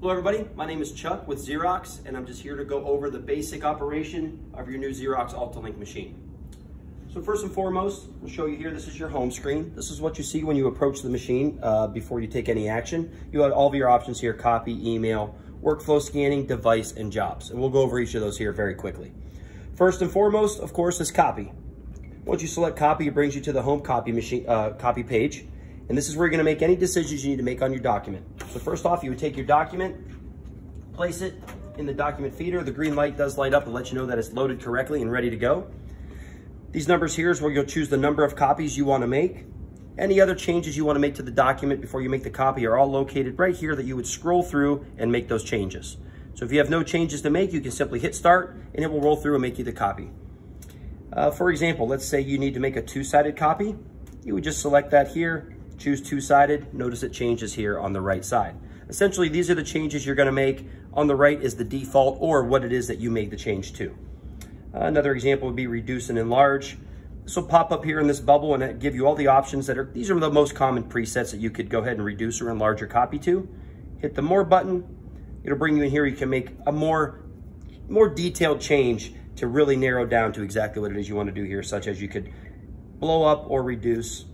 Hello everybody, my name is Chuck with Xerox, and I'm just here to go over the basic operation of your new Xerox Altalink machine. So first and foremost, we'll show you here, this is your home screen. This is what you see when you approach the machine before you take any action. You have all of your options here: copy, email, workflow scanning, device, and jobs. And we'll go over each of those here very quickly. First and foremost, of course, is copy. Once you select copy, it brings you to the home copy machine, copy page. And this is where you're gonna make any decisions you need to make on your document. So first off, you would take your document, place it in the document feeder. The green light does light up and let you know that it's loaded correctly and ready to go. These numbers here is where you'll choose the number of copies you wanna make. Any other changes you wanna make to the document before you make the copy are all located right here that you would scroll through and make those changes. So if you have no changes to make, you can simply hit start and it will roll through and make you the copy. For example, let's say you need to make a two-sided copy. You would just select that here, choose two-sided. Notice it changes here on the right side. Essentially, these are the changes you're gonna make. On the right is the default or what it is that you made the change to. Another example would be reduce and enlarge. This will pop up here in this bubble and give you all the options these are the most common presets that you could go ahead and reduce or enlarge your copy to. Hit the more button. It'll bring you in here. You can make a more detailed change to really narrow down to exactly what it is you want to do here, such as you could blow up or reduce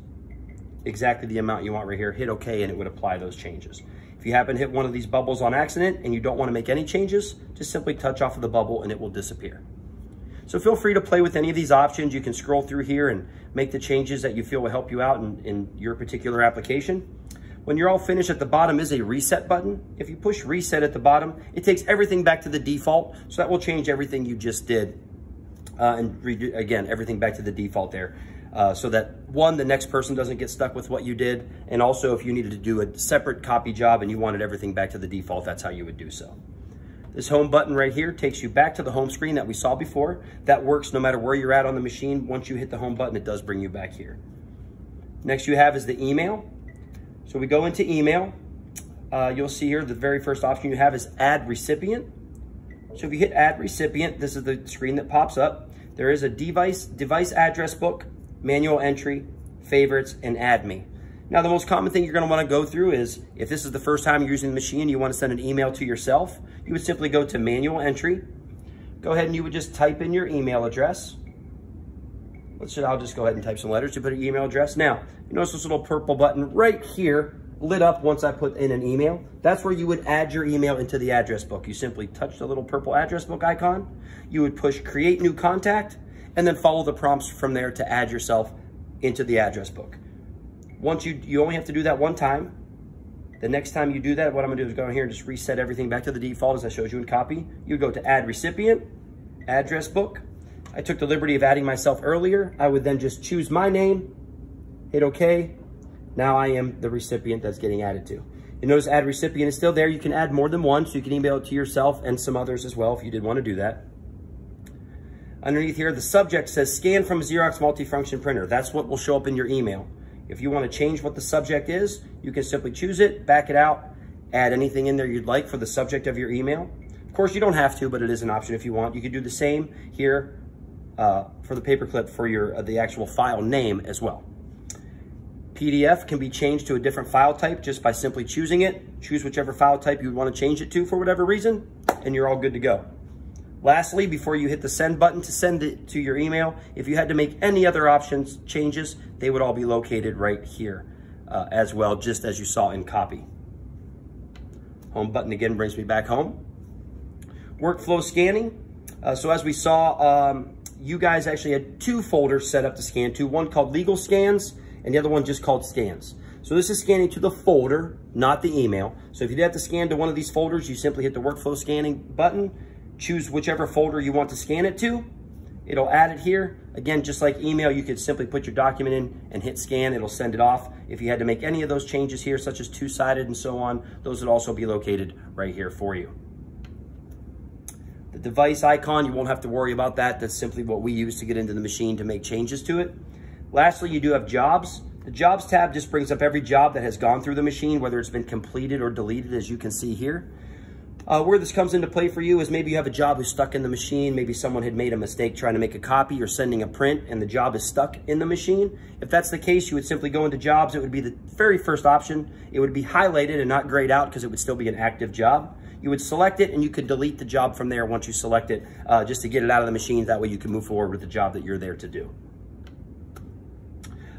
exactly the amount you want right here. Hit OK and it would apply those changes. If you happen to hit one of these bubbles on accident and you don't want to make any changes, just simply touch off of the bubble and it will disappear. So feel free to play with any of these options. You can scroll through here and make the changes that you feel will help you out in your particular application. When you're all finished, at the bottom is a reset button. If you push reset at the bottom, it takes everything back to the default. So that will change everything you just did and again, everything back to the default there. So that one, the next person doesn't get stuck with what you did. And also if you needed to do a separate copy job and you wanted everything back to the default, that's how you would do so. This home button right here takes you back to the home screen that we saw before. That works no matter where you're at on the machine. Once you hit the home button, it does bring you back here. Next you have is the email. So we go into email. You'll see here the very first option you have is add recipient. So if you hit add recipient, this is the screen that pops up. There is a device address book, manual entry, favorites, and add me. Now the most common thing you're gonna wanna go through is, if this is the first time you're using the machine, you wanna send an email to yourself, you would simply go to manual entry. Go ahead and you would just type in your email address. I'll just go ahead and type some letters to put an email address. Now, you notice this little purple button right here lit up once I put in an email. That's where you would add your email into the address book. You simply touch the little purple address book icon. You would push create new contact and then follow the prompts from there to add yourself into the address book. Once you only have to do that one time. The next time you do that, what I'm gonna do is go in here and just reset everything back to the default as I showed you in copy. You would go to add recipient, address book. I took the liberty of adding myself earlier. I would then just choose my name, hit OK. Now I am the recipient that's getting added to. You notice add recipient is still there. You can add more than one, so you can email it to yourself and some others as well if you did want to do that. Underneath here, the subject says scan from Xerox multifunction printer. That's what will show up in your email. If you want to change what the subject is, you can simply choose it, back it out, add anything in there you'd like for the subject of your email. Of course, you don't have to, but it is an option if you want. You could do the same here for the paperclip for the actual file name as well. PDF can be changed to a different file type just by simply choosing it. Choose whichever file type you would want to change it to for whatever reason, and you're all good to go. Lastly, before you hit the send button to send it to your email, if you had to make any other changes, they would all be located right here as well, just as you saw in copy. Home button again brings me back home. Workflow scanning. So as we saw, you guys actually had two folders set up to scan to, one called legal scans and the other one just called scans. So this is scanning to the folder, not the email. So if you did have to scan to one of these folders, you simply hit the workflow scanning button, choose whichever folder you want to scan it to. It'll add it here. Again, just like email, you could simply put your document in and hit scan. It'll send it off. If you had to make any of those changes here, such as two-sided and so on, those would also be located right here for you. The device icon, you won't have to worry about that. That's simply what we use to get into the machine to make changes to it. Lastly, you do have jobs. The jobs tab just brings up every job that has gone through the machine, whether it's been completed or deleted, as you can see here. Where this comes into play for you is maybe you have a job who's stuck in the machine. Maybe someone had made a mistake trying to make a copy or sending a print and the job is stuck in the machine. If that's the case, you would simply go into jobs. It would be the very first option. It would be highlighted and not grayed out because it would still be an active job. You would select it and you could delete the job from there once you select it, just to get it out of the machine. That way you can move forward with the job that you're there to do.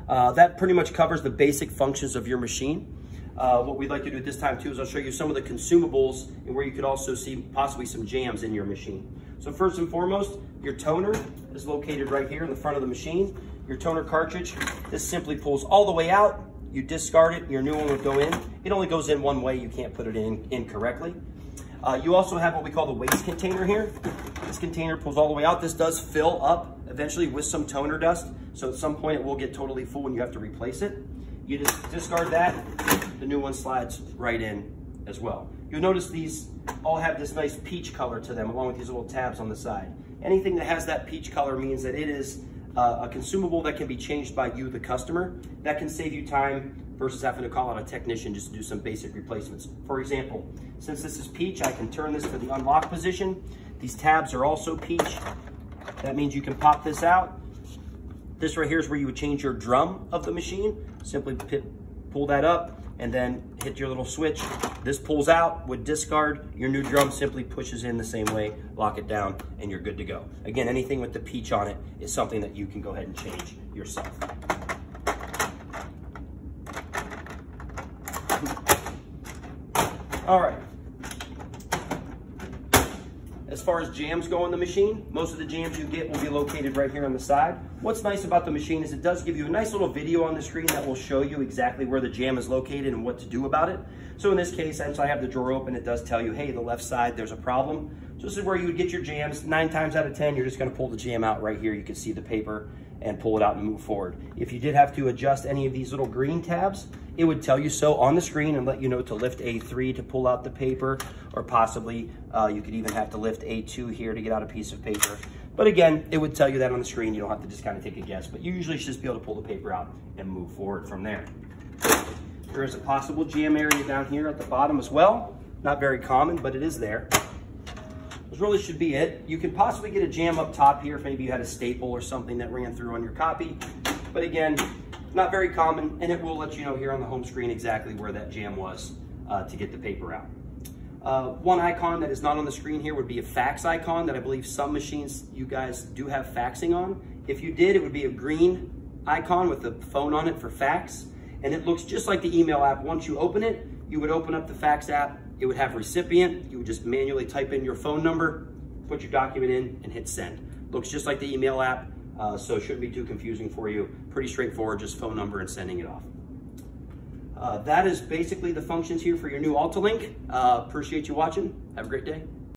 That pretty much covers the basic functions of your machine. What we'd like to do at this time too is I'll show you some of the consumables and where you could also see possibly some jams in your machine. So first and foremost, your toner is located right here in the front of the machine. Your toner cartridge, this simply pulls all the way out. You discard it, your new one would go in. It only goes in one way, you can't put it in incorrectly. You also have what we call the waste container here. This container pulls all the way out. This does fill up eventually with some toner dust. So at some point it will get totally full and you have to replace it. You just discard that, the new one slides right in as well. You'll notice these all have this nice peach color to them along with these little tabs on the side. Anything that has that peach color means that it is a consumable that can be changed by you, the customer. That can save you time versus having to call out a technician just to do some basic replacements. For example, since this is peach, I can turn this to the unlock position. These tabs are also peach. That means you can pop this out. This right here is where you would change your drum of the machine. Simply pull that up and then hit your little switch. This pulls out, would discard. Your new drum simply pushes in the same way, lock it down, and you're good to go. Again, anything with the peach on it is something that you can go ahead and change yourself. All right. As far as jams go on the machine, most of the jams you get will be located right here on the side. What's nice about the machine is it does give you a nice little video on the screen that will show you exactly where the jam is located and what to do about it. So in this case, since I have the drawer open, it does tell you, hey, the left side, there's a problem. So this is where you would get your jams. 9 times out of 10, you're just gonna pull the jam out right here. You can see the paper and pull it out and move forward. If you did have to adjust any of these little green tabs, it would tell you so on the screen and let you know to lift A3 to pull out the paper, or possibly you could even have to lift A2 here to get out a piece of paper. But again, it would tell you that on the screen. You don't have to just kind of take a guess, but you usually should just be able to pull the paper out and move forward from there. There is a possible jam area down here at the bottom as well. Not very common, but it is there. This really should be it. You can possibly get a jam up top here if maybe you had a staple or something that ran through on your copy. But again, not very common, and it will let you know here on the home screen exactly where that jam was to get the paper out. One icon that is not on the screen here would be a fax icon that I believe some machines you guys do have faxing on. If you did, it would be a green icon with the phone on it for fax, and it looks just like the email app. Once you open it, you would open up the fax app. It would have recipient. You would just manually type in your phone number, put your document in, and hit send. Looks just like the email app, so it shouldn't be too confusing for you. Pretty straightforward, just phone number and sending it off. That is basically the functions here for your new Altalink. Appreciate you watching. Have a great day.